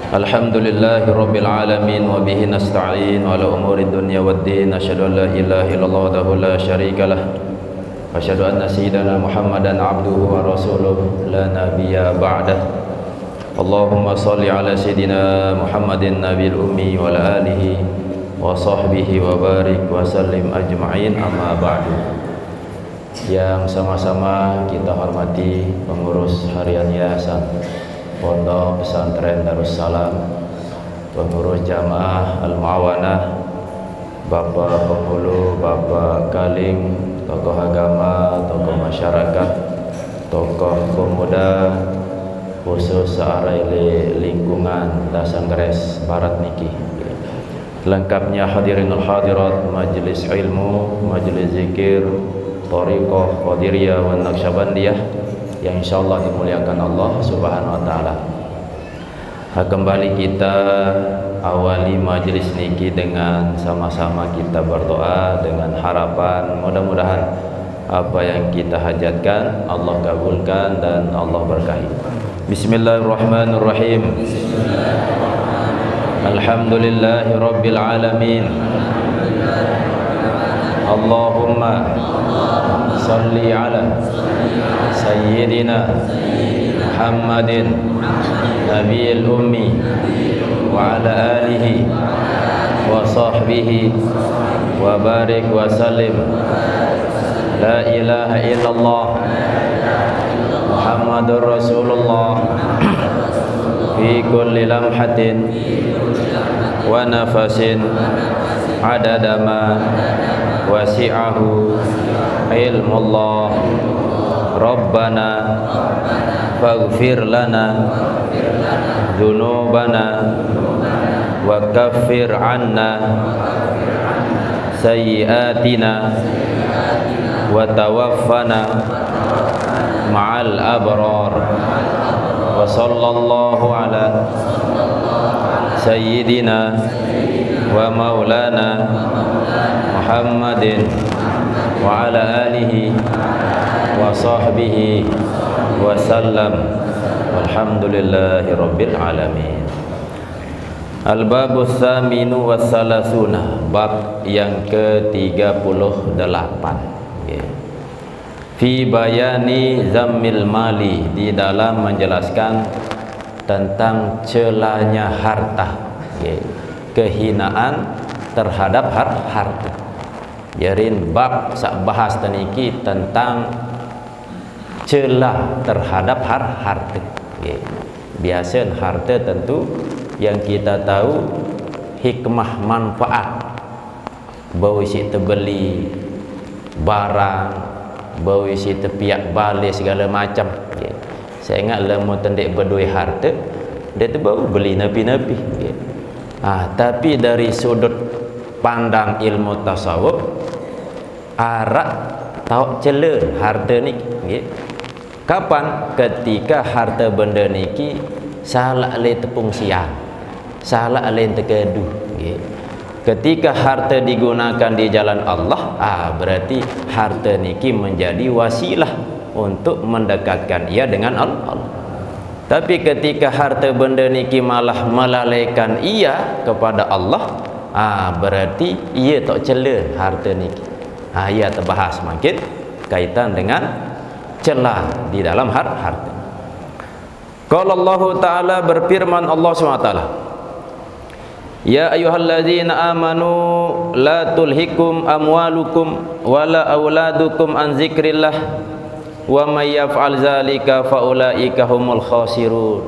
Alhamdulillahi rabbil alamin wa bihi nasta'in ala umuri dunya waddin. Asyhadu an la ilaha illallah wahdahu la syarikalah wa asyhadu anna sayyidana Muhammadan abduhu wa rasuluh la nabiyya ba'dah. Allahumma shalli ala sayyidina Muhammadin nabiyil ummi wa ala alihi wa sahbihi wa barik wa sallim ajma'in, amma ba'du. Yang sama-sama kita hormati pengurus harian Yayasan Pondok Pesantren Darussalam, pengurus jamaah Al-Mu'awanah, Bapak penghulu, Bapak Kaling, tokoh agama, tokoh masyarakat, tokoh pemuda, khusus searai lingkungan Dasanggeres Barat niki. Lengkapnya hadirin hadirat majelis ilmu, majelis zikir, thariqah Qadiriyah wa Naqsyabandiyah yang insyaallah dimuliakan Allah Subhanahu wa taala. Kembali kita awali majelis niki dengan sama-sama kita berdoa dengan harapan mudah-mudahan apa yang kita hajatkan Allah kabulkan dan Allah berkahi. Bismillahirrahmanirrahim. Alhamdulillahi rabbil alamin. Allahumma salli ala sayyidina Muhammadin nabiyil ummi wa ala alihi wa sahbihi wa barik wa sallim. La ilaha illallah Muhammadur Rasulullah fi kulli lamhatin wa nafasin adada ma wasi'ahu ilmullah. Rabbana faghfir lana dzunubana wa kaffir 'anna sayyi'atina wa tawaffana ma'al abrar. Wa sallallahu ala sayyidina wa maulana Muhammadin wa ala alihi wa sahbihi wa sallam. Walhamdulillahi rabbil alamin. Al-babus tsaminu wassalasuna, bab yang ke-38, fi bayani zammil mali, di dalam menjelaskan tentang celanya harta, kehinaan terhadap harta. Jarin bab sak bahas taniki tentang celah terhadap harta. Biasa harta tentu yang kita tahu hikmah manfaat, bawa isi terbeli barang, bawa isi tepiak balik segala macam. Saya ingat lama tendek berduit harta, dia tu baru beli nabi-nabi. Tapi dari sudut pandang ilmu tasawuf, arak tahu celah harta ni. Kapan? Ketika harta benda niki salah le tepung siang, salah le tekedu. Ketika harta digunakan di jalan Allah, berarti harta niki menjadi wasilah untuk mendekatkan ia dengan Allah. Tapi ketika harta benda niki malah melalaikan ia kepada Allah, berarti ia tak celah harta niki. Ia terbahas makin kaitan dengan celah di dalam harta. Qala Allah Ta'ala, berfirman Allah SWT, ya ayyuhalladzina amanu la tulhikum amwalukum wala auladukum an zikrillah wa may yaf'al zalika faulaika humul khasirun.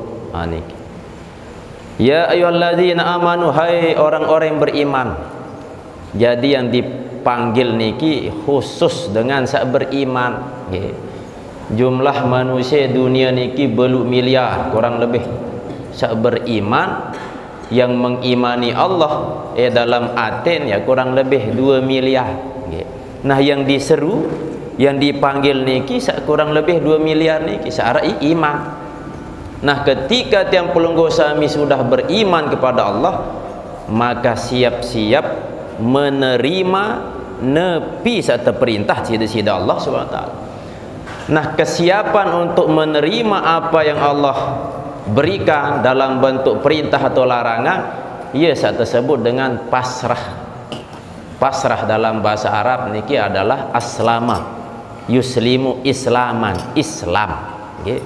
Ya ayyuhalladzina amanu, hai orang-orang yang beriman. Jadi yang dipanggil niki khusus dengan sak beriman. Jumlah manusia dunia niki belum miliar kurang lebih. Sak beriman yang mengimani Allah dalam aten ya kurang lebih 2 miliar. Nah yang diseru, yang dipanggil niki sak kurang lebih 2 miliar niki searah iman. Nah ketika tiang pelunggu sami sudah beriman kepada Allah, maka siap-siap menerima nepi serta perintah sida-sida Allah SWT. Nah kesiapan untuk menerima apa yang Allah berikan dalam bentuk perintah atau larangan, ia tersebut dengan pasrah. Pasrah dalam bahasa Arab niki adalah aslama, yuslimu islaman, Islam. Okay.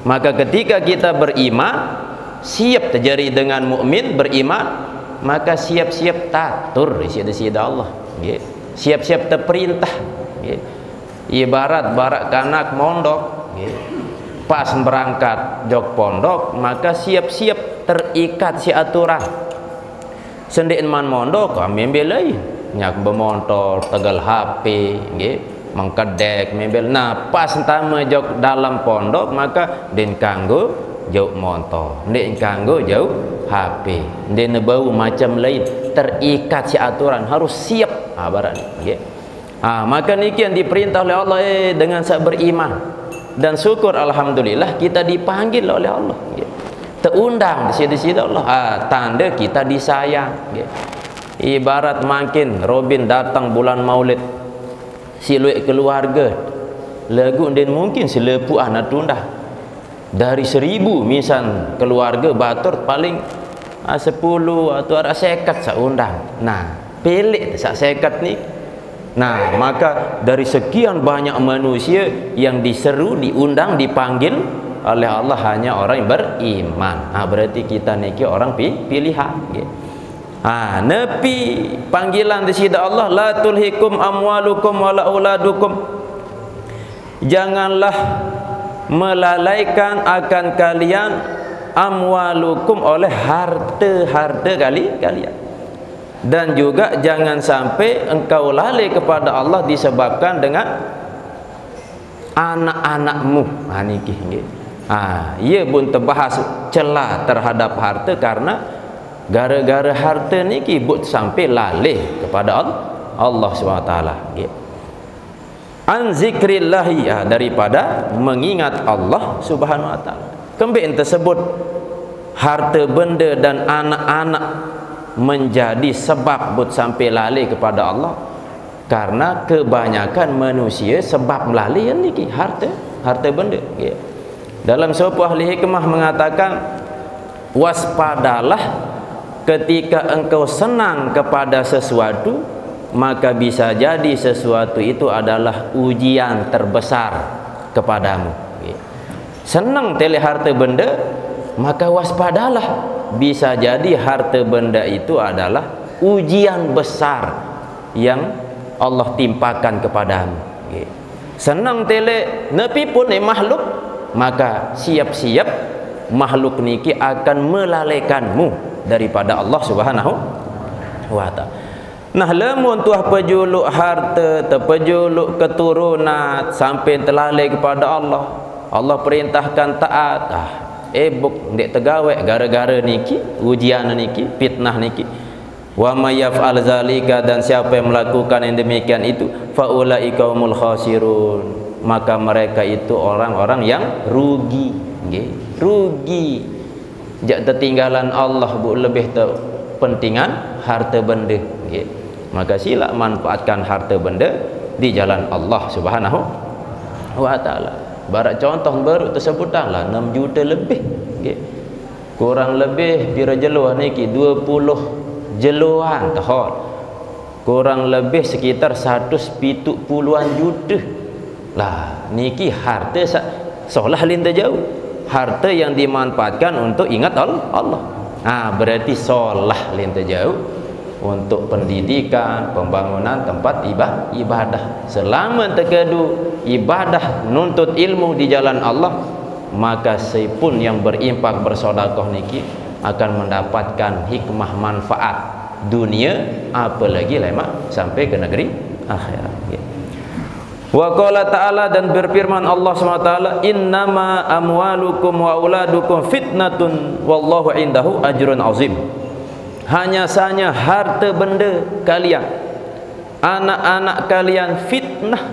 Maka ketika kita beriman, siap terjadi dengan mukmin beriman, maka siap-siap tatur di sisi Allah. Okay. Siap-siap terperintah. Okay. Ibarat barak kanak mondok. Okay. Pas berangkat jok pondok, maka siap-siap terikat si aturan. Sendik man mondok kami belai nyak bermotor tegal HP nggih mengkedek mebel. Nah pas entama jok dalam pondok maka den kanggo jauh motor, den kanggo jauh HP, den bau macam lain, terikat si aturan, harus siap barat nggih. Maka niki yang diperintah oleh Allah dengan sak beriman, dan syukur alhamdulillah kita dipanggil oleh Allah nggih. Terundang di sisi Allah, tanda kita disayang nggih. Ibarat makin Robin datang bulan Maulid siluet keluarga lagu dan mungkin selepu anak tunda dari 1000 misal keluarga batur paling 10 atau ada sekat sak undang. Nah pelik sak sekat ni. Nah maka dari sekian banyak manusia yang diseru, diundang, dipanggil oleh Allah hanya orang yang beriman. Berarti kita niki orang pilihan gitu. Nepi panggilan di sisi Allah, la tulhikum amwalukum wala auladukum, janganlah melalaikan akan kalian amwalukum oleh harta-harta kalian, dan juga jangan sampai engkau lalai kepada Allah disebabkan dengan anak-anakmu. Niki nggih. Ia pun terbahas celah terhadap harta karena gara-gara harta niki but sampai lalih kepada Allah SWT. An zikrillahi, daripada mengingat Allah Subhanahu wa taala. Kembali tersebut harta benda dan anak-anak menjadi sebab but sampai lalih kepada Allah, karena kebanyakan manusia sebab melalih niki harta benda. Dalam sebuah ahli hikmah mengatakan, waspadalah ketika engkau senang kepada sesuatu, maka bisa jadi sesuatu itu adalah ujian terbesar kepadamu. Senang tele harta benda, maka waspadalah, bisa jadi harta benda itu adalah ujian besar yang Allah timpakan kepadamu. Senang tele nepi pun makhluk, maka siap-siap makhluk niki akan melalaikanmu daripada Allah Subhanahu wa taala. Nah lamun tuah pejuluk harta, terpejuluk keturunan sampai terlalai kepada Allah, Allah perintahkan taat, buk ndek tegawek gara-gara niki, ujian niki, fitnah niki. Wa may yaf'al zalika, dan siapa yang melakukan yang demikian itu, faulaika humul khasirun, maka mereka itu orang-orang yang rugi nggih. Rugi jak tertinggalan Allah bu lebih pentingan harta benda okay. Maka sila manfaatkan harta benda di jalan Allah Subhanahu wa taala. Barat contoh baru tersebutanlah 6 juta lebih okay. Kurang lebih pira jeluh niki 20 jeluhan tahun, kurang lebih sekitar 170-an juta lah niki harta seolah linta jauh, harta yang dimanfaatkan untuk ingat Allah. Berarti solah linta jauh untuk pendidikan, pembangunan tempat ibadah. Selama terkedu ibadah nuntut ilmu di jalan Allah, maka siapapun yang berimpak bersedekah niki akan mendapatkan hikmah manfaat dunia, apalagi lemak sampai ke negeri akhirat. Wa qala ta'ala, dan berfirman Allah SWT, innama amwalukum wa auladukum fitnatun wallahu indahu ajrun azim. Hanya saja harta benda kalian, anak-anak kalian fitnah.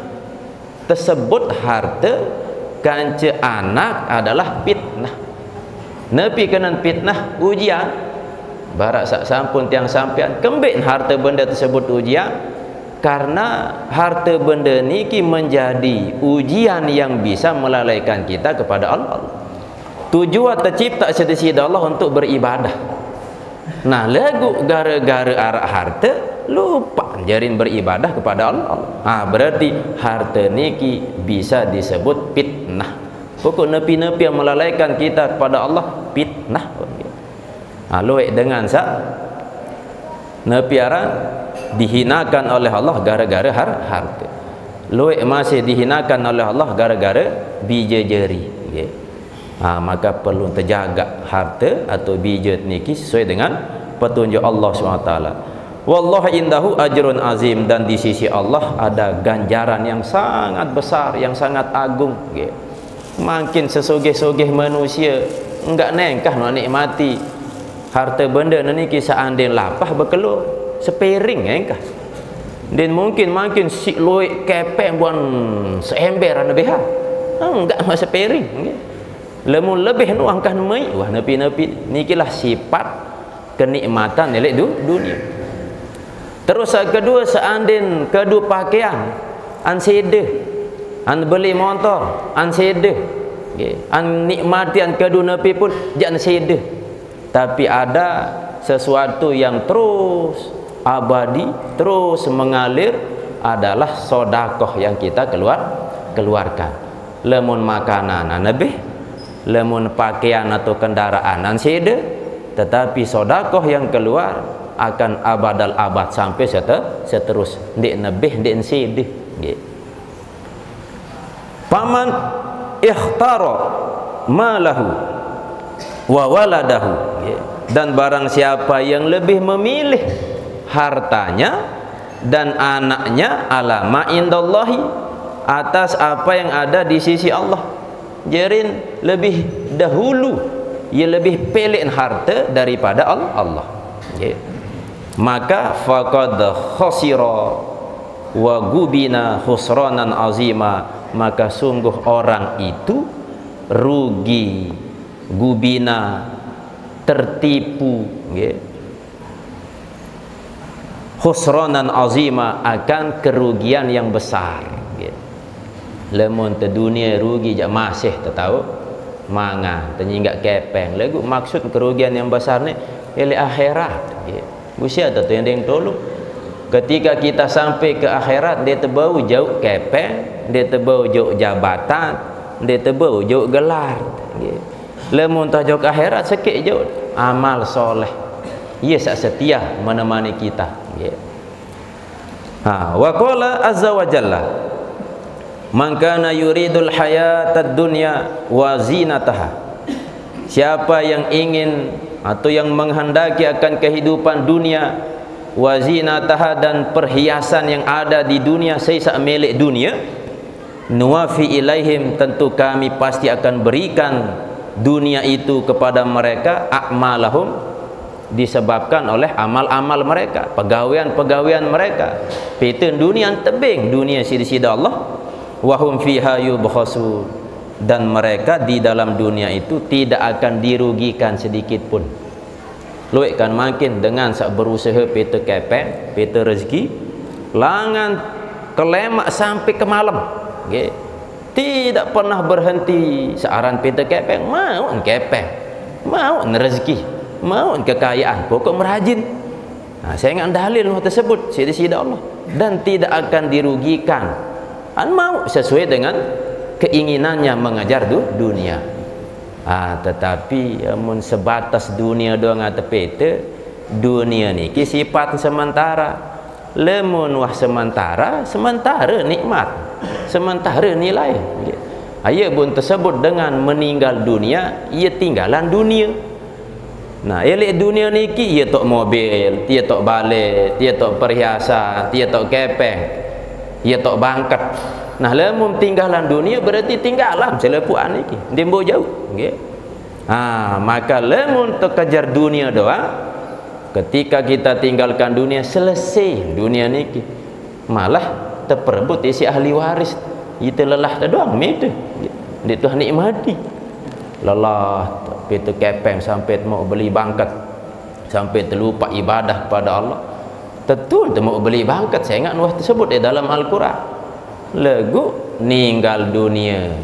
Tersebut harta kanca anak adalah fitnah. Nabi kena fitnah ujian. Barak sak sampun tiang sampean kembali harta benda tersebut ujian, karena harta benda niki menjadi ujian yang bisa melalaikan kita kepada Allah. tujuan tercipta sedisi Allah untuk beribadah. Nah, lagu gara-gara arak harta lupa jarin beribadah kepada Allah. Berarti harta niki bisa disebut fitnah. Pokok nepi-nepi yang melalaikan kita kepada Allah fitnah. Luek dengan nepi arang dihinakan oleh Allah gara-gara harta. Luek masih dihinakan oleh Allah gara-gara bija jari. Maka perlu terjaga harta atau bija niki sesuai dengan petunjuk Allah SWT. Wallahu indahu ajrun azim, dan di sisi Allah ada ganjaran yang sangat besar, yang sangat agung. Makin sesogeh-sogeh manusia enggak nengkah menikmati harta benda niki seandainya lapah berkelur sepiring engkah. Dan mungkin makin si luik kepeng buan seember lebih enggak masa sepiring. Lemun lebih nu angkah nemai wah nepi-nepi nikilah sifat kenikmatan elek dunia. Terus kedua, seandainya kedua pakaian an sedeh, an beli motor an sedeh, an nikmati an kedua nepi pun jangan sedeh. Tapi ada sesuatu yang terus abadi, terus mengalir, adalah sodakoh yang kita keluarkan. Lemun makanan lebih, lemun pakaian atau kendaraan ansida, tetapi sodakoh yang keluar akan abadal abad sampai seterus. Ndik nebih ndik ansida. Paman ikhtara malahu wa waladahu, dan barang siapa yang lebih memilih hartanya dan anaknya ala ma indallahi, atas apa yang ada di sisi Allah, jerin lebih dahulu ia lebih pelin harta daripada Allah, maka faqad khasira wa gubina khusranan azima, maka sungguh orang itu rugi, gubina tertipu, khusranan azima akan kerugian yang besar. Lemun te dunia rugi jak masih tahu mangan tenyinggak kepeng lagu maksud kerugian yang besar ni ele akhirat. Usia tu yang deng tolong ketika kita sampai ke akhirat, dia terbau jauh kepeng, dia terbau jauh jabatan, dia terbau jauh gelar. Lemun tak jauh ke akhirat sikit jauh amal soleh, ia setia menemani kita. Wa qala azza wa jalla, man kana yuridul hayatad dunya wa zinataha, siapa yang ingin atau yang menghendaki akan kehidupan dunia, wa zinataha, dan perhiasan yang ada di dunia, sisa milik dunia, nuwafi ilaihim, tentu kami pasti akan berikan dunia itu kepada mereka, a'malahum, disebabkan oleh amal-amal mereka, pegawaian-pegawaian mereka. Pitun dunia tebing dunia sida-sida Allah, wahum fiha yubkhasun, dan mereka di dalam dunia itu tidak akan dirugikan sedikit pun. Luik kan makin dengan sak berusaha peta kepeng, peta rezeki, langan kelemak sampai ke malam. Tidak pernah berhenti searan peta kepeng, mau kepeng, mau rezeki, mau kekayaan, pokok merajin. Saya ingat dalil tersebut sida-sida Allah, dan tidak akan dirugikan. Mau sesuai dengan keinginannya mengejar dunia. Tetapi amun sebatas dunia doang atau peta, dunia ni sifat sementara. Lemun wah sementara nikmat, sementara nilai. Ia pun tersebut dengan meninggal dunia, ia tinggalan dunia. Nah, elek dunia niki ia tok mobil, dia tok balik, dia tok perhiasan, dia tok kepeng, ia tok bangkat. Nah, lemun tinggalan dunia berarti tinggalan selepuan niki, dembo jauh. Maka lemun terkejar dunia doang, ketika kita tinggalkan dunia, selesai dunia niki, malah terperebut isi ahli waris. Itu lelah doang itu. Dia tuh nikmati. Lelah itu kepeng sampai mau beli bangkat, sampai terlupa ibadah kepada Allah. Tentu mau beli bangkat, saya ingat nuh tersebut di dalam Al-Quran. Lagu ninggal dunia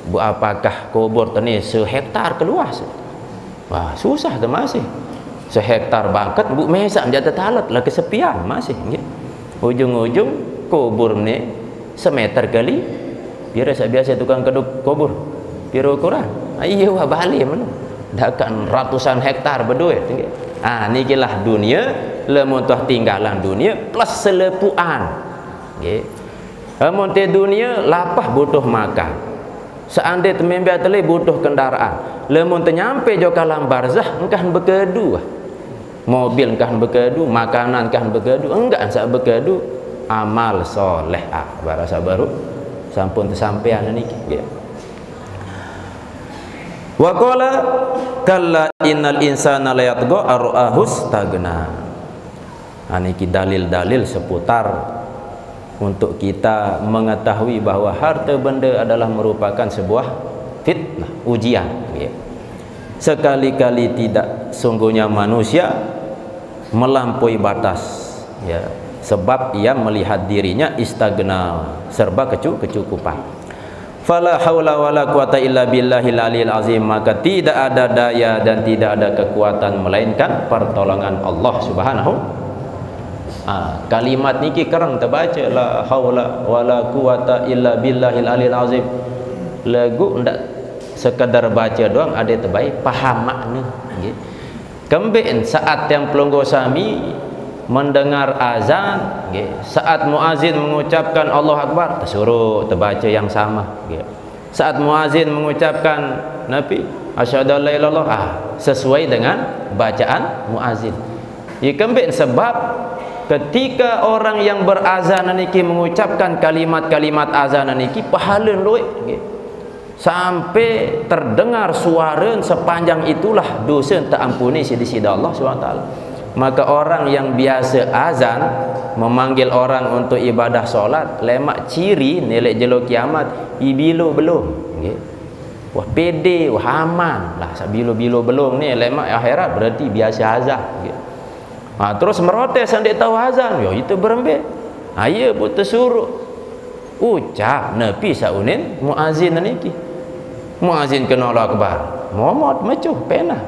buat apakah kubur tu ni sehektar keluas. Wah, susah tu masih. Sehektar bangkat bu mesak menjadi talat lah kesepian masih. Ujung-ujung kubur ni semeter kali pira biasa tukang keduk kubur. Pira ukuran? Iya wah balik mana. Dah kan ratusan hektar berduit. Nikilah dunia, lamun tuah tinggalan dunia plus selepuan. Nggih. Lamun te dunia lapah butuh makan. Seandai temembe tele butuh kendaraan. Lamun ternyampe jo kalam barzah engkah bekedu. Mobil engkah bekedu, makanan engkah bekedu, enggak sak bekedu amal soleh barasa baru sampun tersampean niki nggih. Wa qala kalla innal insana la yatgha ar'ahus tagna. Niki dalil-dalil seputar untuk kita mengetahui bahwa harta benda adalah merupakan sebuah fitnah, ujian. Sekali-kali tidak sungguhnya manusia melampaui batas, ya, sebab ia melihat dirinya istagna, serba kecukupan. Fala haula wala quwata illa billahil aliyil azim, maka tidak ada daya dan tidak ada kekuatan melainkan pertolongan Allah Subhanahu. Kalimat niki kerang terbaca, la haula wala quwata illa billahil aliyil azim. Lagu ndak sekadar baca doang, ada terbaik faham makna nggih. Kembeen saat yang pelunggu sami mendengar azan, saat muazin mengucapkan Allah Akbar, tersuruh terbaca yang sama. Saat muazin mengucapkan Nabi asyhadu alla ilaha illallah, sesuai dengan bacaan muazin. Kembeen sebab ketika orang yang berazan niki mengucapkan kalimat-kalimat azan niki pahala luwih, sampai terdengar suara sepanjang itulah dosa tak ampuni di sisi Allah SWT. Maka orang yang biasa azan memanggil orang untuk ibadah solat, lemak ciri nilai jelo kiamat ibilo belum. Wah pede, wah aman lah sabilo-bilo belum ni lemak akhirat berarti biasa azan. Terus merotes yang dia tahu azan, yo itu berembek. Ya pun tersuruh ucap Nabi saunin muazin niki. Muazin kena Allah Akbar, momot mecuh pena.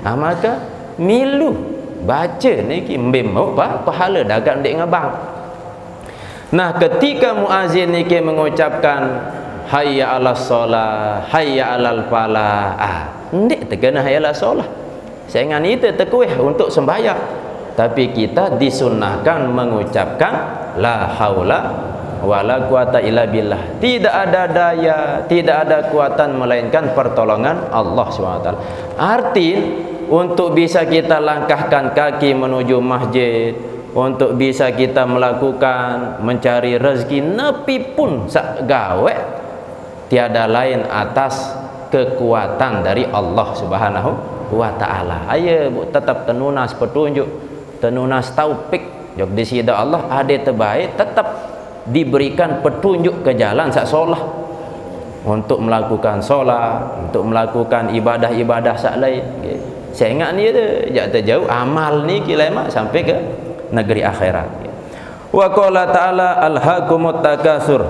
Maka milu baca niki mbemau pahala dagang dek ngabang. Nah, ketika muazin niki mengucapkan hayya 'alas shalah, hayya 'alal falah, ndik terkena hayya 'alas shalah. Saingan itu tekuih untuk sembahyang. Tapi kita disunnahkan mengucapkan la haula wala quwata illa billah. Tidak ada daya, tidak ada kekuatan melainkan pertolongan Allah SWT. Arti untuk bisa kita langkahkan kaki menuju masjid, untuk bisa kita melakukan mencari rezeki nepi pun sak gawe, tiada lain atas kekuatan dari Allah Subhanahu wa taala. Ayo tetap tenunas petunjuk, tenunas taufik jok di sida Allah ada terbaik, tetap diberikan petunjuk ke jalan sak solah untuk melakukan solat, untuk melakukan ibadah-ibadah sak lain. Saya ingat ni tu jak terjauh amal ni kilamat sampai ke negeri akhirat. Wa qala ta'ala alhaqumut takasur,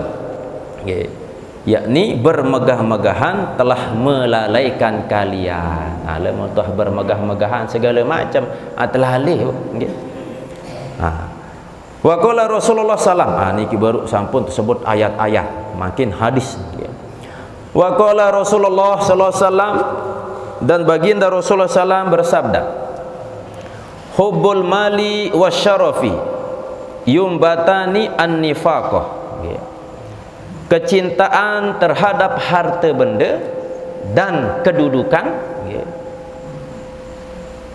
yakni bermegah-megahan telah melalaikan kalian. Alam tuh bermegah-megahan segala macam telah lalih. Wa qala Rasulullah sallam, niki baru sampun tersebut ayat-ayat, makin hadis. Wa qala Rasulullah sallallahu alaihi wasallam, dan baginda Rasulullah sallam bersabda, hubbul mali wasyarafi yumbatani an-nifaqah. Kecintaan terhadap harta benda dan kedudukan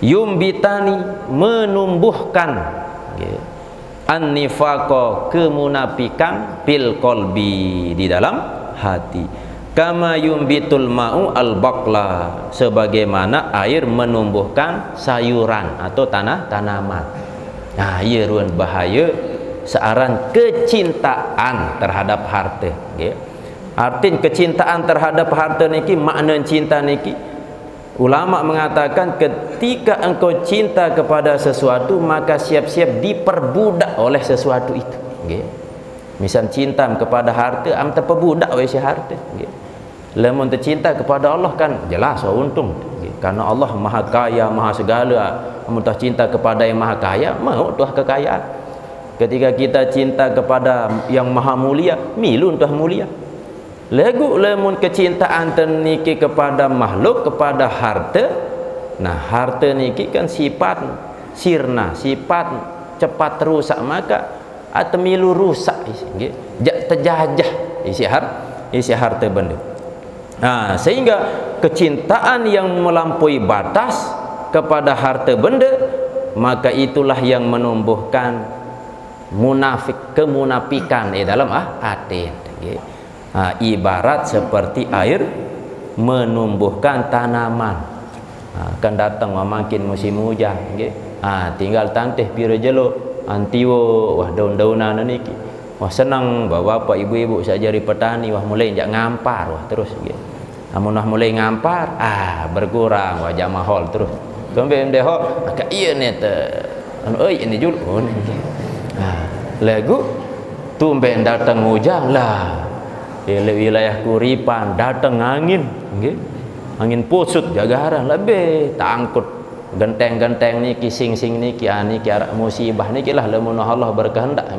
yumbitani menumbuhkan an-nifaqah kemunafikan fil qalbi di dalam hati. Kama yumbitul ma'u al-baqla, sebagaimana air menumbuhkan sayuran atau tanaman. Ia ruan bahaya searan kecintaan terhadap harta. Artinya kecintaan terhadap harta niki, makna cinta niki, ulama mengatakan ketika engkau cinta kepada sesuatu maka siap-siap diperbudak oleh sesuatu itu. Misal cinta kepada harta, am terperbudak oleh si harta. Lamun tercinta kepada Allah kan jelas untung, karena Allah maha kaya, maha segala. Lamun cinta kepada yang maha kaya, mau tuah kekayaan. Ketika kita cinta kepada yang maha mulia, milu tuah mulia. Lagu lamun kecintaan niki kepada makhluk, kepada harta. Nah, harta niki kan sifat sirna, sifat cepat rusak, maka atau milu rusak nggih. Terjajah isi harta benda. Nah, sehingga kecintaan yang melampaui batas kepada harta benda, maka itulah yang menumbuhkan munafik, kemunafikan dalam hati. Ibarat seperti air menumbuhkan tanaman. Akan datang makin musim hujan, tinggal tantih pira jeluk antiwo wah daun-daunan niki. Wah senang bapak ibu-ibu saja dari petani, wah mulai jak ngampar, wah terus amun wah mulai ngampar, berkurang wah jama hol terus. Kembali mdehok agak iya nih ini jul. Lagu tumben datang hujan lah. Wilayah Kuripan datang angin, angin pusut jagaran lebih tangkut genteng-genteng niki sing-sing niki niki arak musibah niki lah lamun Allah berkehendak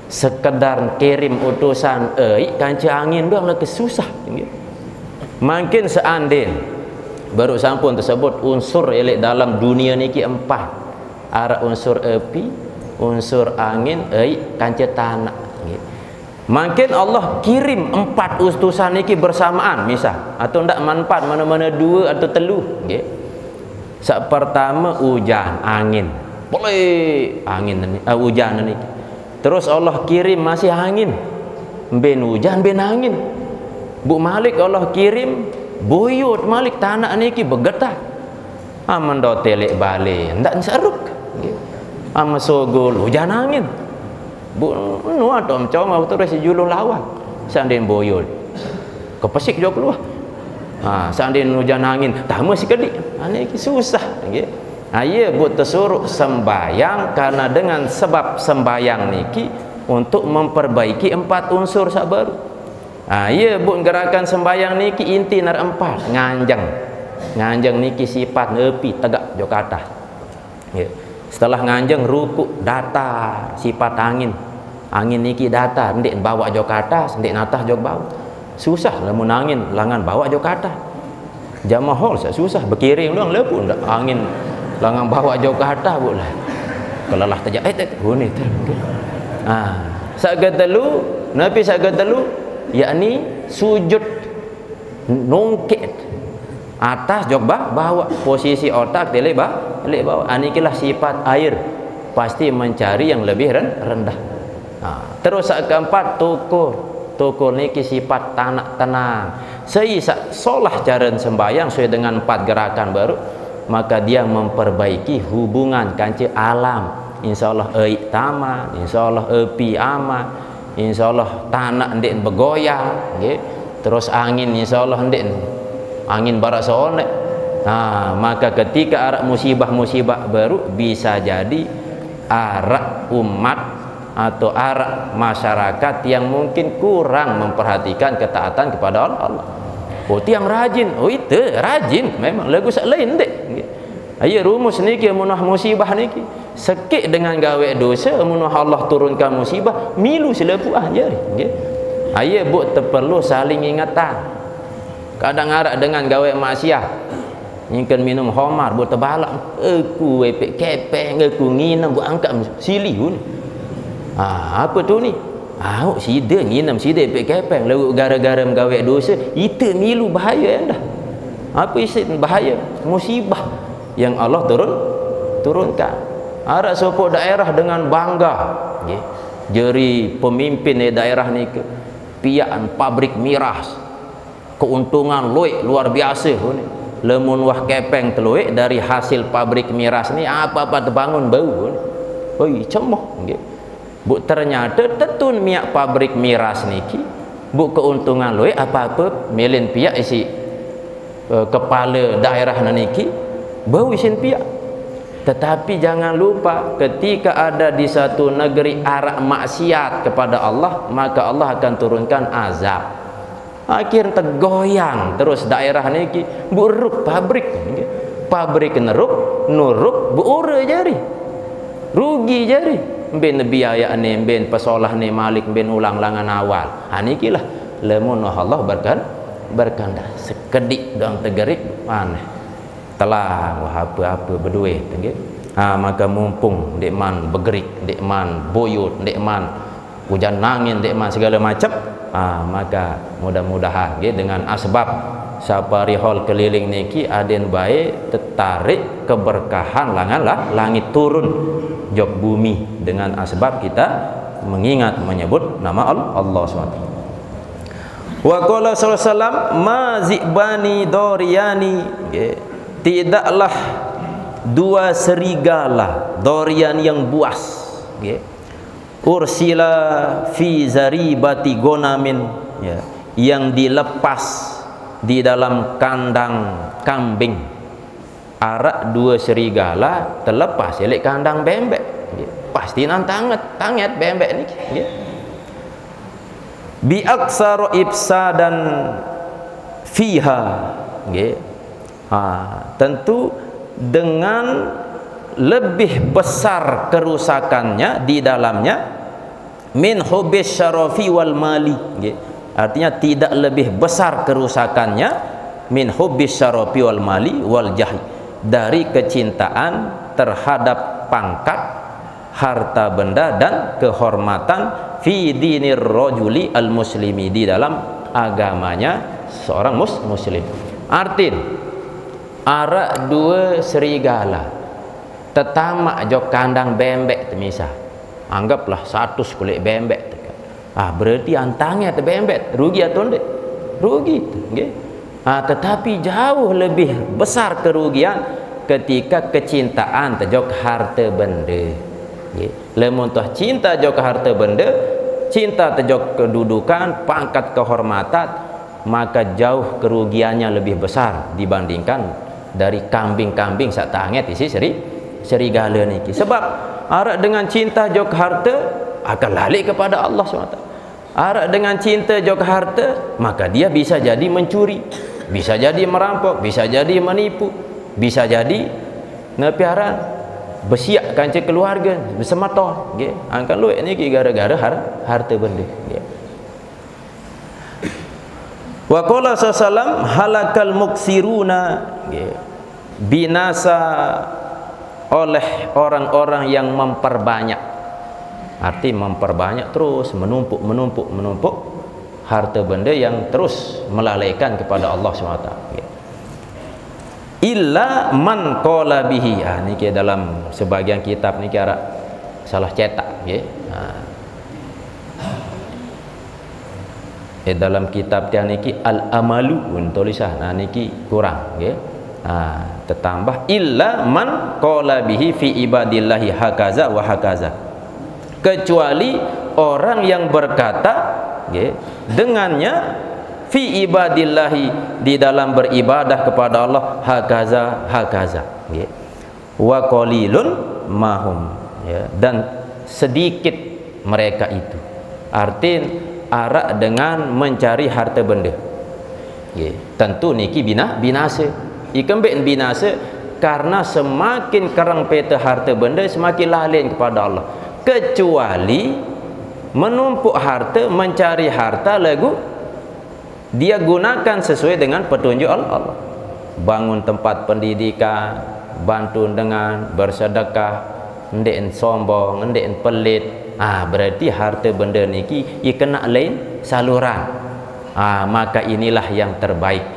sekedar kirim utusan kanca angin doang lah kesusah makin seandin baru sampun tersebut unsur elek dalam dunia niki 4 arak unsur api, unsur angin, kanca tanah. Makin Allah kirim 4 utusan niki bersamaan misal atau ndak manfaat mana-mana 2 atau 3 nggih. Sak pertama hujan, angin. Boleh angin hujan niki. Terus Allah kirim masih angin. Ben hujan ben angin. Bu Malik Allah kirim buyut Malik tanah niki begetah. Aman do telek balik ndak seruk nggih. Ama sogol hujan angin. Bu nu atom coma terus juluh lawan sandin boyol kepesik jauh keluar sandin hujan angin tamu si kedik iki susah nggih. Iya bu tersuruh sembayang karena dengan sebab sembayang niki untuk memperbaiki 4 unsur sabar. Iya bu gerakan sembayang niki inti nar 4 nganjeng niki sifat nepi tegak jokata nggih. Setelah nganjeng ruku datar sifat angin niki datar ndik bawa jok atas ndik natah jok bawah susah lamun angin langan bawa jok atas jamaah hol susah berkiring doang lepun ndak angin langan bawa jok atas boleh kelelah tajak huni sagatelu nabi sagatelu yakni sujud nongket atas jok bawah posisi otak telek bawah anikilah sifat air pasti mencari yang lebih rendah. Terus keempat tukur niki sifat tanah tenang. Seisa solah cara sembahyang sesuai dengan 4 gerakan baru, maka dia memperbaiki hubungan kanci alam. Insyaallah taman, insyaallah api aman, insyaallah tanah ndik bergoyang nggih. Terus angin insyaallah ndik angin barak sone. Maka ketika arak musibah-musibah baru bisa jadi arak umat atau arak masyarakat yang mungkin kurang memperhatikan ketaatan kepada Allah. Tiang rajin, itu rajin memang lagu sak lain dek. Ayo rumus niki munah musibah niki sekik dengan gawe dosa munah Allah turunkan musibah milu selepu aja nggih. Ayo bu terperlu saling ingatan. Kadang arak dengan gawe maksiat nyingkan minum homar bu terbalak aku epek kepeng aku nginam bu angkat silih ni. Apa tu ni? Sida nginam sida epek kepeng lalu gara-gara menggawe dosa itu milu bahaya anda. Apa isi bahaya? Musibah yang Allah turunkan. Ada sopok daerah dengan bangga jeri pemimpin daerah ni piaan pabrik miras keuntungan luar biasa ni. Lemun wah kepeng teluik dari hasil pabrik miras ni apa-apa terbangun bau ni. Cemoh nggih. Bu ternyata tetun miak pabrik miras niki bu keuntungan luwe apa-apa milin pihak isi kepala daerah niki bau isin pihak. Tetapi jangan lupa ketika ada di satu negeri arak maksiat kepada Allah, maka Allah akan turunkan azab. Akhir tergoyang terus daerah niki buruk pabrik neruk nuruk buure jari rugi jari ben biaya ni ben pesolah ni malik ben ulang langan awal niki lah lamun Allah berkandah sekedik dong tegerik maneh telah apa-apa berduit nggih. Maka mumpung dek man begerik, dek man buyut, dek man hujan angin, dek man segala macam, maka mudah-mudahan nggih dengan asbab saparihol keliling niki aden bae tertarik keberkahan langit turun jok bumi dengan asbab kita mengingat menyebut nama Allah SWT. Wa qala sallallahu alaihi wasallam ma zibani doriyani, tidaklah dua serigala dorian yang buas ursila fi zaribati gonamin, yang dilepas di dalam kandang kambing. Arak dua serigala terlepas elek kandang bembek, pasti nan tanget bembek ni bi aksar ifsadan fiha, tentu dengan lebih besar kerusakannya di dalamnya min hubis syarafi wal mali, artinya tidak lebih besar kerusakannya min hubis syarafi wal mali wal jahi, dari kecintaan terhadap pangkat, harta benda dan kehormatan fi dinir rajuli al muslimi, di dalam agamanya seorang muslim. Artin arak dua serigala tetamak jok kandang bembek temisah, anggaplah 100 kulit bembek berarti antangnya te bembek rugi atau tidak? Rugi nggih. Tetapi jauh lebih besar kerugian ketika kecintaan terjok harta benda. Lamun toh cinta jok harta benda, cinta terjok kedudukan, pangkat, kehormatan, maka jauh kerugiannya lebih besar dibandingkan dari kambing-kambing sak tanget isi serigala niki. Sebab arak dengan cinta jok harta akan lari kepada Allah SWT. Arak dengan cinta jok harta, maka dia bisa jadi mencuri, bisa jadi merampok, bisa jadi menipu, bisa jadi nepiaran bersiak kancing keluarga bersemata nggih. Angkan luek niki gara-gara harta benda nggih. Wa qala sallam halakal muksiruna, binasa oleh orang-orang yang memperbanyak, arti memperbanyak terus menumpuk harta benda yang terus melalaikan kepada Allah SWT. Illa man qala bihi, niki dalam sebagian kitab niki ara salah cetak nggih. Dalam kitab dia niki al amalu tulisan niki kurang nggih. Tertambah illa man qala bihi fi ibadillahi hakaza wa hakaza, kecuali orang yang berkata dengannya fi ibadillahi, di dalam beribadah kepada Allah, hakaza wa qalilun mahum, dan sedikit mereka itu. Artin arak dengan mencari harta benda, tentu niki binasa. Ikembek binasa karena semakin kerang peta harta benda semakin lalin kepada Allah. Kecuali menumpuk harta, mencari harta lagu dia gunakan sesuai dengan petunjuk Allah. Bangun tempat pendidikan, bantu dengan bersedekah, ndek sombong, ndek pelit, berarti harta benda niki ia kena lain saluran. Maka inilah yang terbaik.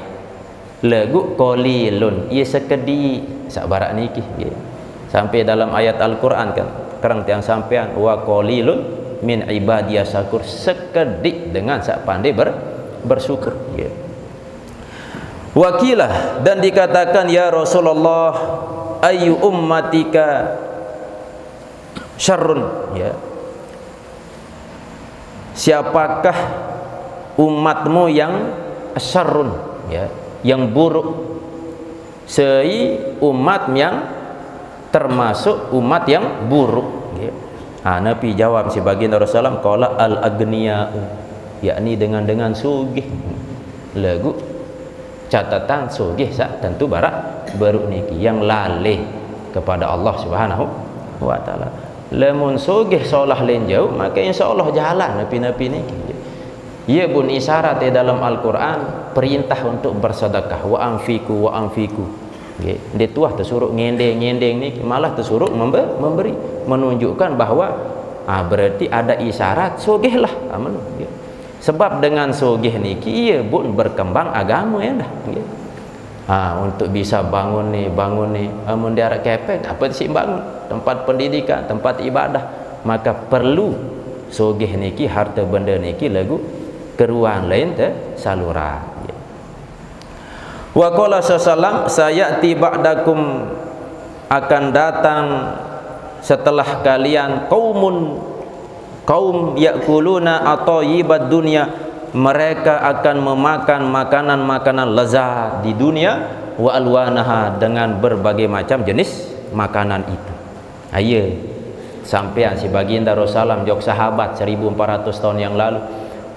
Lagu qalilun ia sekedi sak barak niki sampai dalam ayat Al-Qur'an kan kerang tiang sampean wa qalilun min ibadiyas syakur, sekedik dengan sak pandai bersyukur. Wakilah, dan dikatakan ya Rasulullah ayu ummatika syarrun, siapakah umatmu yang syarrun, yang buruk, umat yang termasuk umat yang buruk. Nabi jawab sebagian Rasulullah qala al aghniya'u, yakni dengan sugih, lagu catatan sugih sak tentu barak beruk niki yang lalih kepada Allah Subhanahu wa taala. Lamun sugih solah lain jauh, maka insyaallah jalan napi-napi niki. Ia pun isyarat di dalam Al-Quran perintah untuk bersedekah, wa anfiku nggih. Dia tuah tersuruh ngendeng-ngendeng ni, malah tersuruh memberi, menunjukkan bahawa berarti ada isyarat sugihlah amun. Sebab dengan sugih niki ia pun berkembang agama ya dah. Untuk bisa bangun ni amun dia arek kepek apa sih bangun tempat pendidikan, tempat ibadah, maka perlu sugih niki harta benda niki lagu keruan lain saluran. Wa qala sallam sayati ba'dakum, akan datang setelah kalian kaum yakuluna atayyibat dunya, mereka akan memakan makanan-makanan lezat di dunia, wa alwanaha, dengan berbagai macam jenis makanan itu. Ayo sampean si baginda Rasulullah jok sahabat 1400 tahun yang lalu,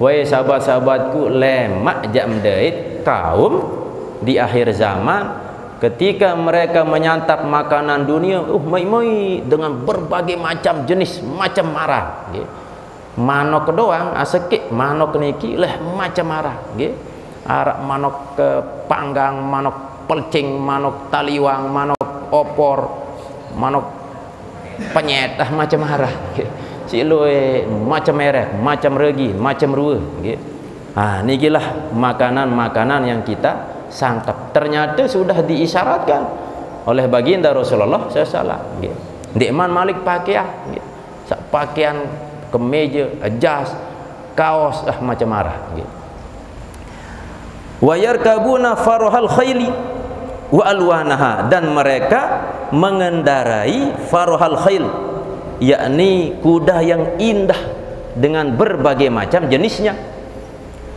wahai sahabat-sahabatku, lemak jam dait kaum di akhir zaman ketika mereka menyantap makanan dunia mai dengan berbagai macam jenis macam marah nggih. Manok doang asekik manok niki leh macam marah nggih. Arak manok ke panggang, manok pelcing, manok taliwang, manok opor, manok penyet macam marah nggih. Siloi macam merek, macam regi, macam rua nggih. Nikilah makanan-makanan yang kita santap. Ternyata sudah diisyaratkan oleh baginda Rasulullah SAW nggih. Ndek man malik pakaian nggih. Sak pakaian kemeja, jas, kaos macam marah nggih. Wa yarkabuna farahal khaili wa alwanaha, dan mereka mengendarai farahal khail, yakni kuda yang indah dengan berbagai macam jenisnya.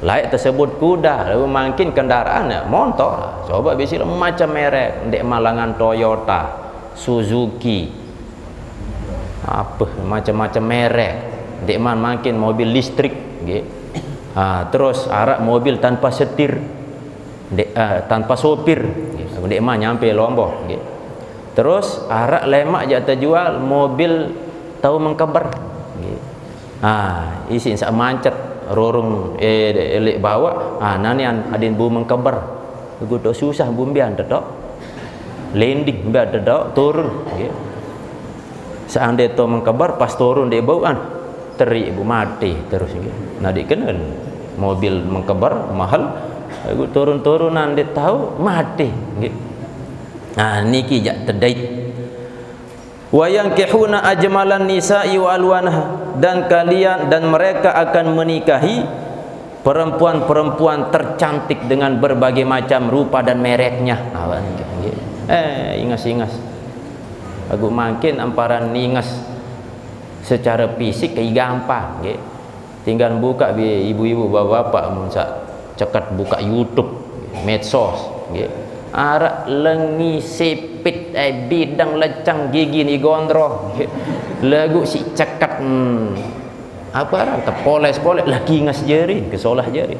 Layak tersebut kuda, lalu makin kendaraan motor. Coba biasa macam merek, ndek malangan Toyota, Suzuki, apa macam-macam merek. Ndek man makin mobil listrik, nggih. Terus arak mobil tanpa setir, tanpa sopir, ndek man nyampe Lombok, nggih. Terus arak lemak je terjual mobil tahu mengkeber, nggih. Isi sak mancet rorong elek bawa nani adin bu mengkeber gudo susah bumbian dedok landing biar dedok turun nggih. Seandainya to mengkeber pas turun dia bauan teri ibu mati terus nggih. Nah dikenal mobil mengkeber mahal, turun-turunan dia tahu mati nggih. Niki jak tedait. Wa yankihuna ajmalan nisa'i wa alwanaha, dan kalian dan mereka akan menikahi perempuan-perempuan tercantik dengan berbagai macam rupa dan mereknya. Ingas-ingas aku makin amparan ningas secara fisik kayak gampang nggih. Tinggal buka ibu-ibu bapak-bapak munsak cekat buka YouTube, medsos nggih. Arak lengi sipit bidang lecang gigi ni gondrong lagu si cekat apa arah terpoles-poles lagi ngas jari kesolah jari.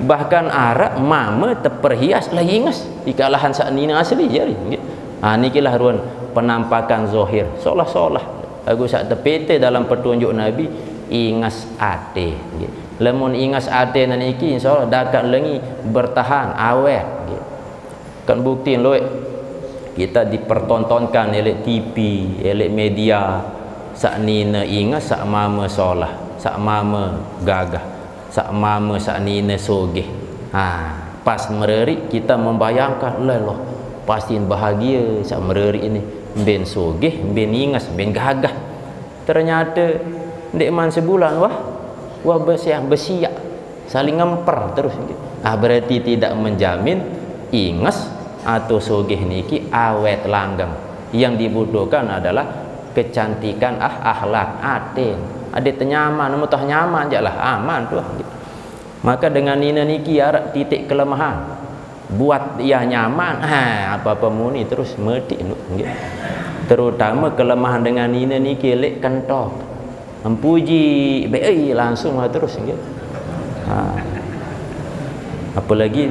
Bahkan arak mama terperhias lagi ngas ikalahan sak nina asli jari nggih. Nikilah ruan penampakan zahir solah-solah lagu sak tepete dalam petunjuk Nabi ingas ate nggih. Lemun ingas ate niki insyaallah dakat lengi bertahan awet nggih. Kan bukti loh kita dipertontonkan oleh TV, oleh media, sak nina ingat sak mama solah, sak mama gagah, sak mama sak nina sogeh. Pas mereri kita membayangkan loh pasti bahagia sak mereri ini ben sogeh, ben ingas, ben gagah. Ternyata ndek man sebulan wah bersiak saling ngemper terus. Berarti tidak menjamin ingas atau sogeh niki awet langgeng. Yang dibutuhkan adalah kecantikan akhlak aten. Ada tenyaman, mutah nyaman je lah aman tuh. Maka dengan nina niki arak titik kelemahan. Buat dia nyaman, apa-apa muni terus mati nggih. Terutama kelemahan dengan nina niki lek kentok. Empuji langsung terus nggih. Apalagi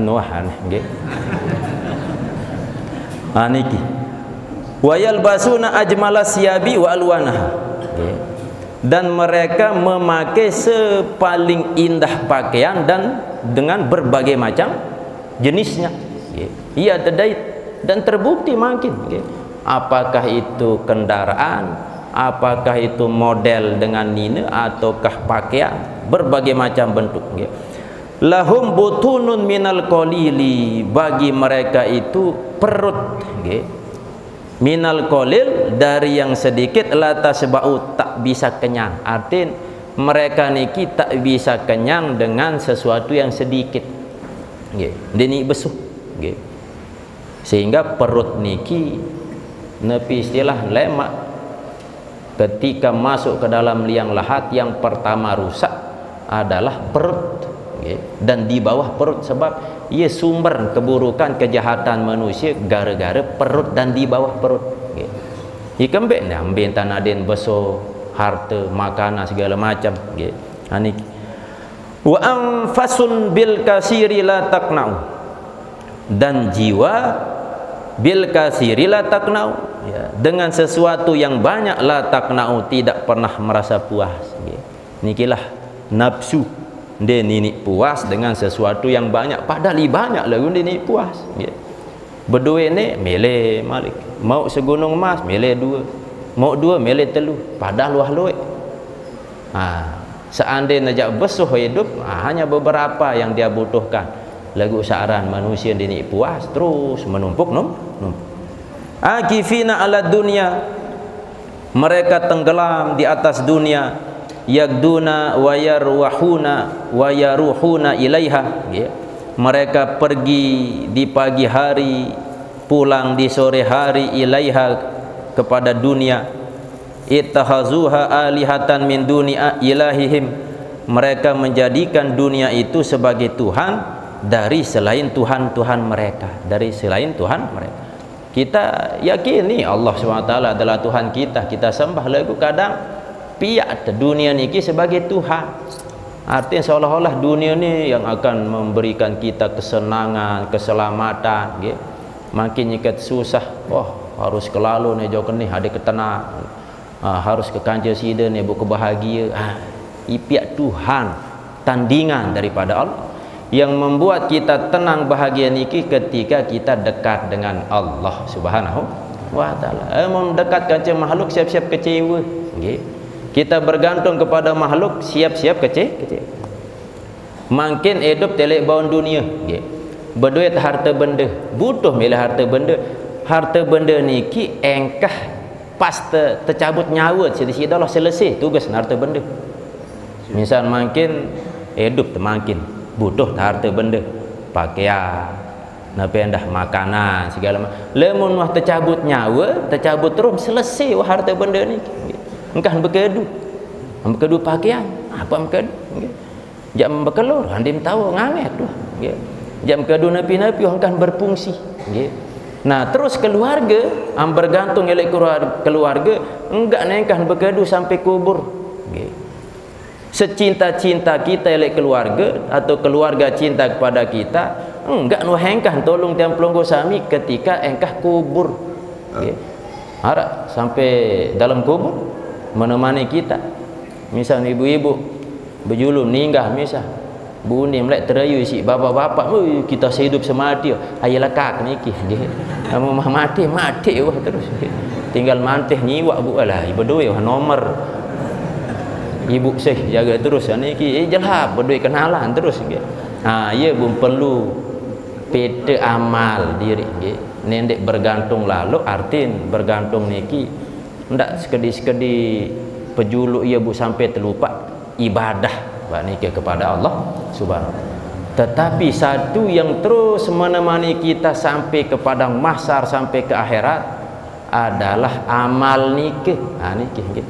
nuahan nggih. Niki. Wa yalbasuna ajmala siyabi wa alwanaha. Nggih. Dan mereka memakai sepaling indah pakaian dan dengan berbagai macam jenisnya. Ia terdait dan terbukti makin. Apakah itu kendaraan, apakah itu model dengan nina, ataukah pakaian, berbagai macam bentuk. Lahum butunun minal qalili, bagi mereka itu perut minal qalil, dari yang sedikit, la tasba'u, tak bisa kenyang. Artinya mereka niki tak bisa kenyang dengan sesuatu yang sedikit. Dini besuh. Sehingga perut niki nepi istilah lemak, ketika masuk ke dalam liang lahat yang pertama rusak adalah perut. Dan di bawah perut, sebab ia sumber keburukan kejahatan manusia gara-gara perut dan di bawah perut. Ikan bek nak ambil tanah den beso, harta, makanan segala macam. Ani. Wa anfasun bil kasiri la taqna'u, dan jiwa bil kasiri la taqna'u, dengan sesuatu yang banyak la taqna'u, tidak pernah merasa puas. Nikilah nafsu. Dia nini puas dengan sesuatu yang banyak, padahal banyak lagu dia nini puas. Berdua ni milih malik, mau segunung emas milih dua, mau dua milih telu, padahal luah luik. Seandainya najak besuh hidup, hanya beberapa yang dia butuhkan. Lagu saran manusia dia nini puas terus menumpuk numpuk. Akifina ala dunia, mereka tenggelam di atas dunia. Yagduna wa yarwahuna wa yaruhuna ilaiha. Mereka pergi di pagi hari, pulang di sore hari, ilaiha, kepada dunia. Ittahazuha alihatan min duni ilahihim, mereka menjadikan dunia itu sebagai Tuhan dari selain Tuhan-Tuhan mereka, dari selain Tuhan mereka. Kita yakini Allah SWT adalah Tuhan kita, kita sembah, lagu kadang piat dunia niki sebagai Tuhan. Artinya seolah-olah dunia ni yang akan memberikan kita kesenangan, keselamatan. Makin nyikat susah, harus ke lalu ni jauh ni ada ketenang, harus ke kancah sida ni buku bahagia. Piat Tuhan, tandingan daripada Allah, yang membuat kita tenang bahagia niki ketika kita dekat dengan Allah Subhanahu wa taala. Mendekat kancah makhluk siap-siap kecewa. Kita bergantung kepada makhluk siap-siap kecil. Makin hidup telek baun dunia. Berduit harta benda, butuh milih harta benda. Harta benda niki engkah pas tercabut nyawa sedikit dah selesai tugas harta benda. Misal makin hidup makin butuh harta benda, pakaian, napendah makanan segala macam. Lemun wah tercabut nyawa, tercabut terus selesai wah harta benda ni. Engkau berkedu pakaian, apa berkedu? Jam berkelur, anda tahu ngamet tu. Jam berkedu napi-napi engkau berfungsi. Nah terus keluarga, bergantung oleh keluarga, enggak engkau berkedu sampai kubur. Secinta-cinta kita oleh keluarga atau keluarga cinta kepada kita, enggak engkau tolong tiang pelonggo sami ketika engkau kubur. Harap sampai dalam kubur menemani kita. Misal ibu-ibu berjulum ninggah, misal bu ni melek terayu isi bapak-bapak, kita sehidup semati, ayalah kak niki kamu mah mati wah terus tinggal mantih nyiwak bu alah berdua nomor ibu sih jaga terus niki jelah berdua kenalan terus. Ia pun perlu peta amal diri nendek bergantung lalu artin bergantung niki ndak sekedi pejuluk ia bu sampai terlupa ibadah niki kepada Allah Subhanahu. Tetapi satu yang terus menemani kita sampai ke padang mahsyar, sampai ke akhirat adalah amal niki. Niki.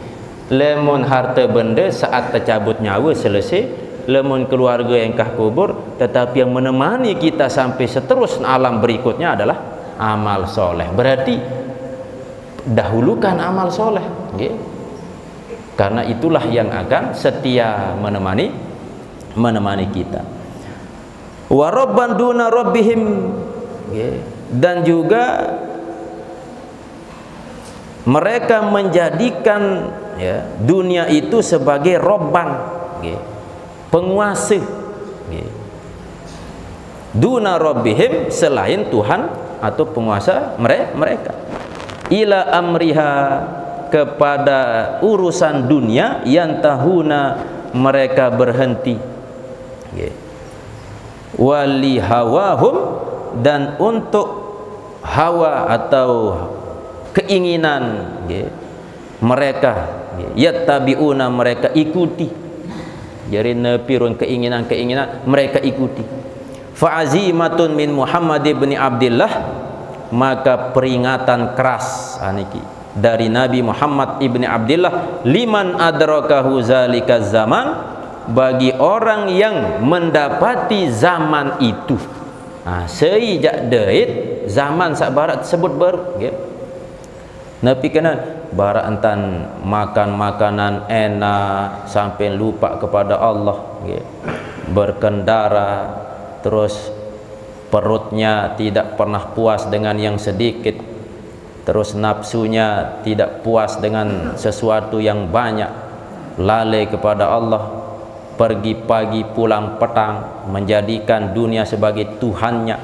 Lemon harta benda saat tercabut nyawa selesai, lemon keluarga yang kah kubur, tetapi yang menemani kita sampai seterusnya alam berikutnya adalah amal soleh. Berarti dahulukan amal soleh, karena itulah yang akan setia menemani kita. wa rabban duna rabbihim, dan juga mereka menjadikan dunia itu sebagai robban, penguasa, duna rabbihim, selain Tuhan atau penguasa mereka, ila amriha, kepada urusan dunia, yantahuna, mereka berhenti, wali hawahum, dan untuk hawa atau keinginan mereka, yattabi'una, mereka ikuti, jadi nepirun keinginan mereka ikuti. Fa'azimatun min Muhammad ibn Abdullah, maka peringatan keras aniki dari Nabi Muhammad ibn Abdullah, liman adrakahu zalika zaman, bagi orang yang mendapati zaman itu. Sejak dait zaman sak barat tersebut baru, Nabi kena barat entan makan makanan enak sampai lupa kepada Allah, berkendara terus perutnya tidak pernah puas dengan yang sedikit, terus nafsunya tidak puas dengan sesuatu yang banyak, lalai kepada Allah, pergi pagi pulang petang, menjadikan dunia sebagai Tuhannya,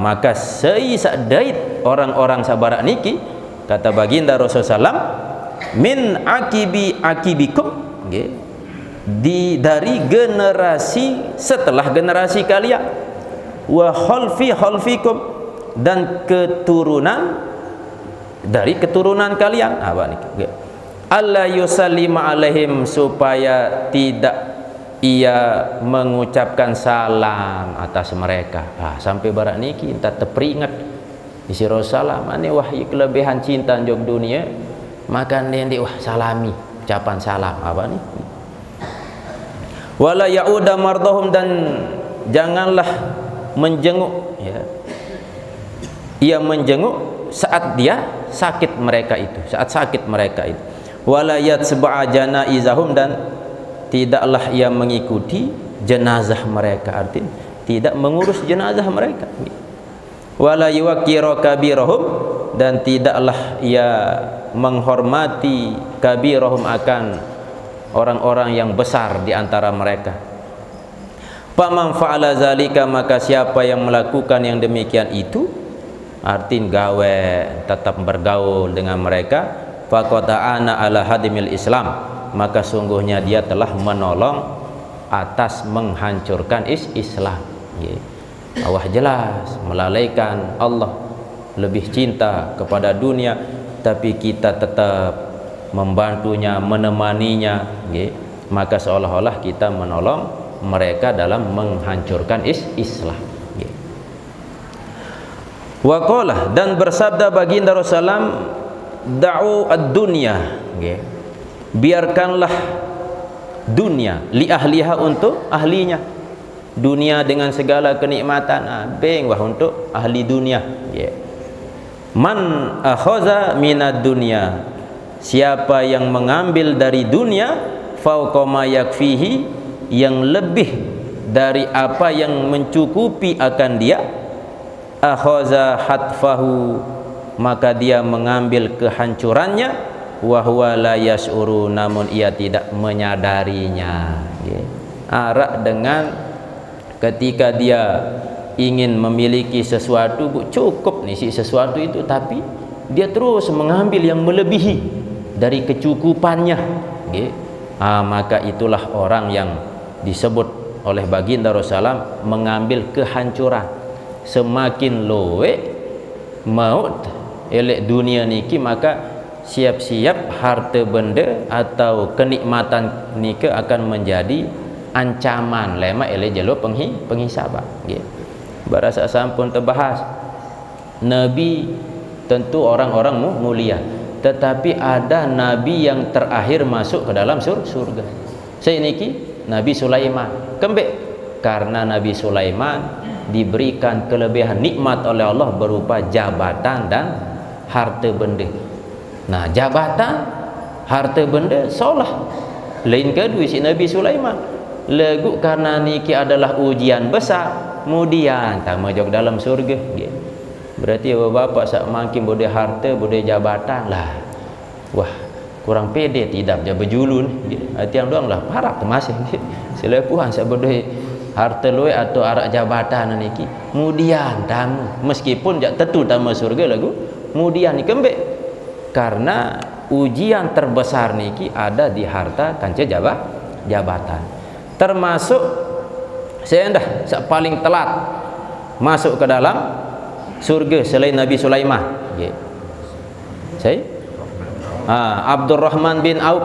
maka seisak dait orang-orang sabarak niki, kata baginda Rasulullah SAW, min akibikum, dari generasi setelah generasi kalian, wa khalfikum, dan keturunan dari keturunan kalian, alla yusallima alaihim, supaya tidak ia mengucapkan salam atas mereka. Sampai barat niki entah terperingat isi Rasulullah mana wahyu kelebihan cinta jog dunia, maka nanti salami ucapan salam ni. Wala yauda mardahum, dan janganlah menjenguk, ia menjenguk saat dia sakit mereka itu, saat sakit mereka itu. Wala yatsba'a janaizahum, dan tidaklah ia mengikuti jenazah mereka, artinya tidak mengurus jenazah mereka. Wala yuwaqqiru kabirahum, dan tidaklah ia menghormati kabirahum, akan orang-orang yang besar di antara mereka. Faman fa'ala zalika, maka siapa yang melakukan yang demikian itu, artinya gawe tetap bergaul dengan mereka, faqad ana ala hadimil Islam, maka sungguhnya dia telah menolong atas menghancurkan Islam. Allah jelas melalaikan Allah, lebih cinta kepada dunia, tapi kita tetap membantunya, menemaninya, maka seolah-olah kita menolong mereka dalam menghancurkan Islam. Waqalah, dan bersabda baginda Rasulullah, da'u ad-dunya, biarkanlah dunia, li ahliha, untuk ahlinya, dunia dengan segala kenikmatan, bengwah untuk ahli dunia. Man akhaza minad dunya, siapa yang mengambil dari dunia, fauqa ma yakfihi, yang lebih dari apa yang mencukupi akan dia, akhaza hatfahu, maka dia mengambil kehancurannya, wa huwa la yas'uru, namun ia tidak menyadarinya. Arak dengan ketika dia ingin memiliki sesuatu, cukup nih si sesuatu itu, tapi dia terus mengambil yang melebihi dari kecukupannya, maka itulah orang yang disebut oleh baginda Rasulullah mengambil kehancuran. Semakin loe maut elek dunia niki, maka siap-siap harta benda atau kenikmatan niki akan menjadi ancaman lema elek jalur penghisaban. Barasa sampun terbahas, Nabi tentu orang-orang mulia, tetapi ada nabi yang terakhir masuk ke dalam surga. Saya niki Nabi Sulaiman. Kembek karena Nabi Sulaiman diberikan kelebihan nikmat oleh Allah berupa jabatan dan harta benda. Nah, jabatan, harta benda, solah lain kedua si Nabi Sulaiman. lagu karena niki adalah ujian besar, kemudian tama jog dalam surga. Berarti bapak sak makin boleh harta, boleh jabatan lah. Wah, kurang pede tidak dia berjulun. Hati yang doang lah parak masih. Selepuhan sak boleh harta luwe atau arak jabatan niki. Kemudian tamu meskipun jak tentu tamu surga lagu, kemudian ni kembek. Karena ujian terbesar niki ada di harta kanca jabatan. Termasuk saya dah paling telat masuk ke dalam surga selain Nabi Sulaiman. Saya Abdurrahman bin Auf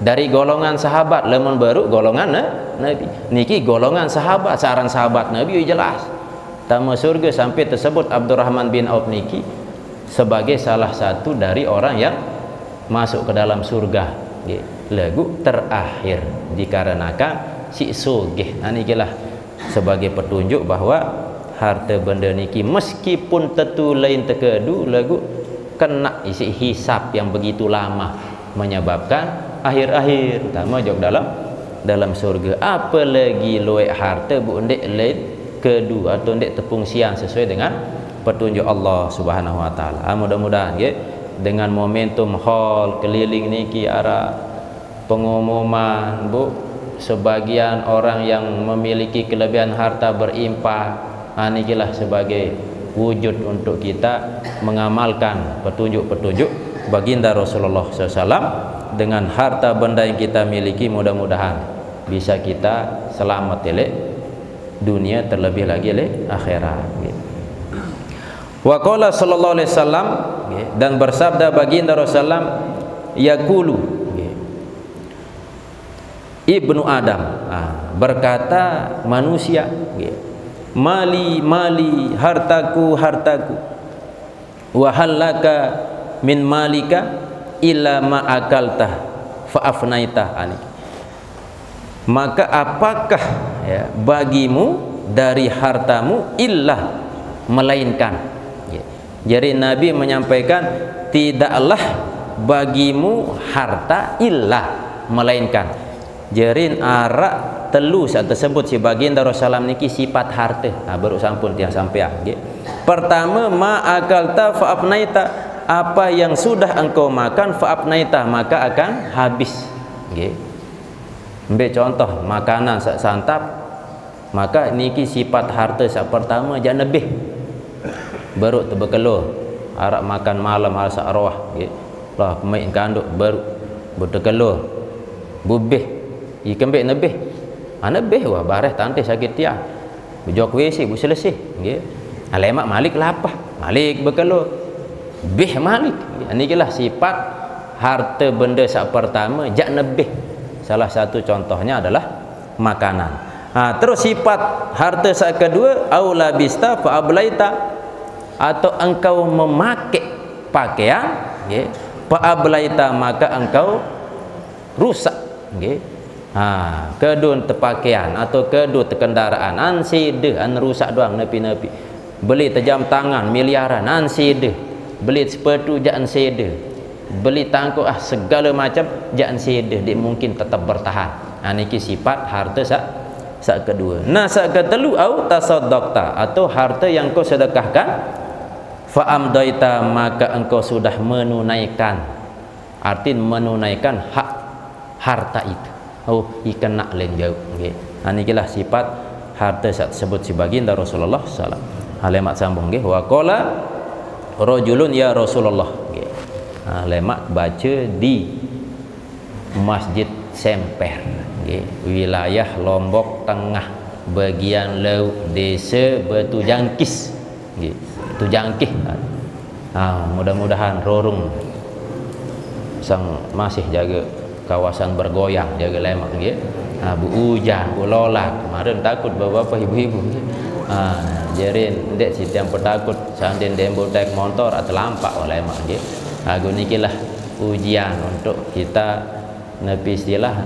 dari golongan sahabat, lemon baru golongan Nabi. Niki golongan sahabat, saran sahabat Nabi jelas. Tamu surga sampai tersebut Abdurrahman bin Auf niki sebagai salah satu dari orang yang masuk ke dalam surga. Lagu terakhir dikarenakan si sugih. Inilah sebagai petunjuk bahawa harta benda niki meskipun tentu lain terkedu lagu kena isi hisap yang begitu lama menyebabkan akhir-akhir utama jog dalam surga. Apalagi luek harta bu ndek lain kedua atau ndek tepung siang sesuai dengan petunjuk Allah Subhanahu wa taala. Mudah-mudahan dengan momentum hall keliling niki arah pengumuman bu sebagian orang yang memiliki kelebihan harta berimpah, inilah sebagai wujud untuk kita mengamalkan petunjuk-petunjuk baginda Rasulullah SAW. Dengan harta benda yang kita miliki mudah-mudahan bisa kita selamat oleh dunia terlebih lagi oleh akhirat. Wa qala sallallahu alaihi wasallam, dan bersabda baginda Rasulullah, yaqulu Ibnu Adam, berkata manusia, mali mali, hartaku hartaku, wa halaka min malika illa ma akaltah fa afnaitah. Maka apakah bagimu dari hartamu illa melainkan. Jadi Nabi menyampaikan tidaklah bagimu harta illa melainkan. Jerin arak telu saat tersebut si baginda Rasulullah niki sifat harta. Baru sampun tiang sampai. Pertama, ma akalta fa afnaita, apa yang sudah engkau makan fa afnaita maka akan habis. Ambil contoh makanan sak santap, maka niki sifat harta sak pertama jangan lebih. Baru terbekelur arak makan malam hal sak arwah lah pemain kanduk baru bertekelur bubih ikembek nebih nebih wah bareh tante sakit tiang bejok WC bu selesai alemak malik lapah malik berkelur bih malik. Inilah sifat harta benda sak pertama jak nebih. Salah satu contohnya adalah makanan. Terus sifat harta sak kedua aula bista fa ablaita, atau engkau memakai pakaian fa ablaita maka engkau rusak. Kedun terpakaian atau kedun terkendaraan anside an rusak doang nepi-nepi. Beli terjam tangan miliaran anside, beli sepatu jangan sede, beli tangkuk segala macam jangan sede, dia mungkin tetap bertahan. Niki sifat harta sak kedua. Sak ketelu au tasaddaqta, atau harta yang kau sedekahkan fa amdaita maka engkau sudah menunaikan, arti menunaikan hak harta itu. Ikan nak lain jauh. Inilah sifat harta sak tersebut si baginda Rasulullah sallallahu alaihi wasallam. Halemat sambung wa qala rajulun ya Rasulullah. Lemak baca di Masjid Semper, wilayah Lombok Tengah, bagian laut desa Batu Jangkis. Batu Jangkis. Mudah-mudahan rorung sang masih jaga kawasan bergoyang, jaga lemak bu hujan, bu lolak. Kemarin takut bapak ibu-ibu. Jerin dek si yang petakut sandin dembo tek motor atau lampak oleh mak nikilah ujian untuk kita nepi istilah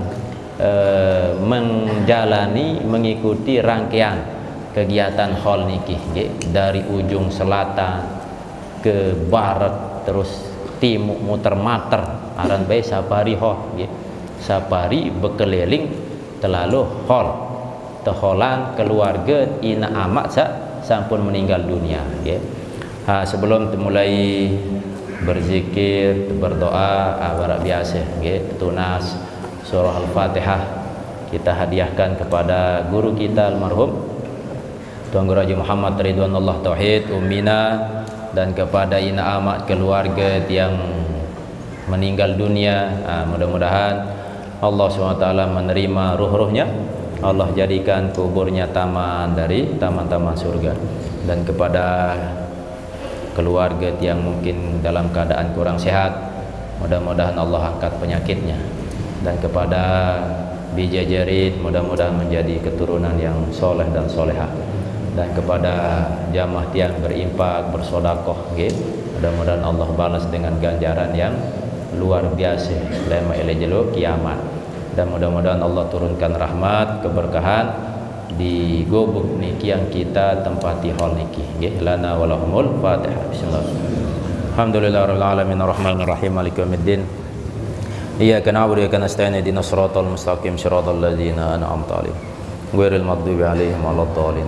menjalani mengikuti rangkaian kegiatan hall niki dari ujung selatan ke barat terus timur muter-mater aran bae safari safari berkeliling terlalu hol teholan keluarga ina amat sampun meninggal dunia nggih. Sebelum mulai berzikir berdoa barak biasa nggih tunas surah Al-Fatihah kita hadiahkan kepada guru kita almarhum Tuan Guru Haji Muhammad Ridwanullah Tauhid Ummina, dan kepada ina amat keluarga yang meninggal dunia. Mudah-mudahan Allah SWT menerima ruh-ruhnya, Allah jadikan kuburnya taman dari taman-taman surga. Dan kepada keluarga yang mungkin dalam keadaan kurang sehat, mudah-mudahan Allah angkat penyakitnya. Dan kepada bijajarit, mudah-mudahan menjadi keturunan yang soleh dan solehah. Dan kepada jamaah yang berimpak, bersodakoh, mudah-mudahan Allah balas dengan ganjaran yang luar biasa lama elejelo kiamat. Dan mudah-mudahan Allah turunkan rahmat keberkahan di gubuk niki yang kita tempati hal niki nggih. Lana walahumul Fatihah. Bismillah. Alhamdulillahirabbil alamin arrahmanir rahim maliki yaumiddin. Iyyaka na'budu wa iyyaka nasta'in ihdinas siratal mustaqim siratal ladzina an'amta 'alaihim ghairil maghdubi 'alaihim waladdallin.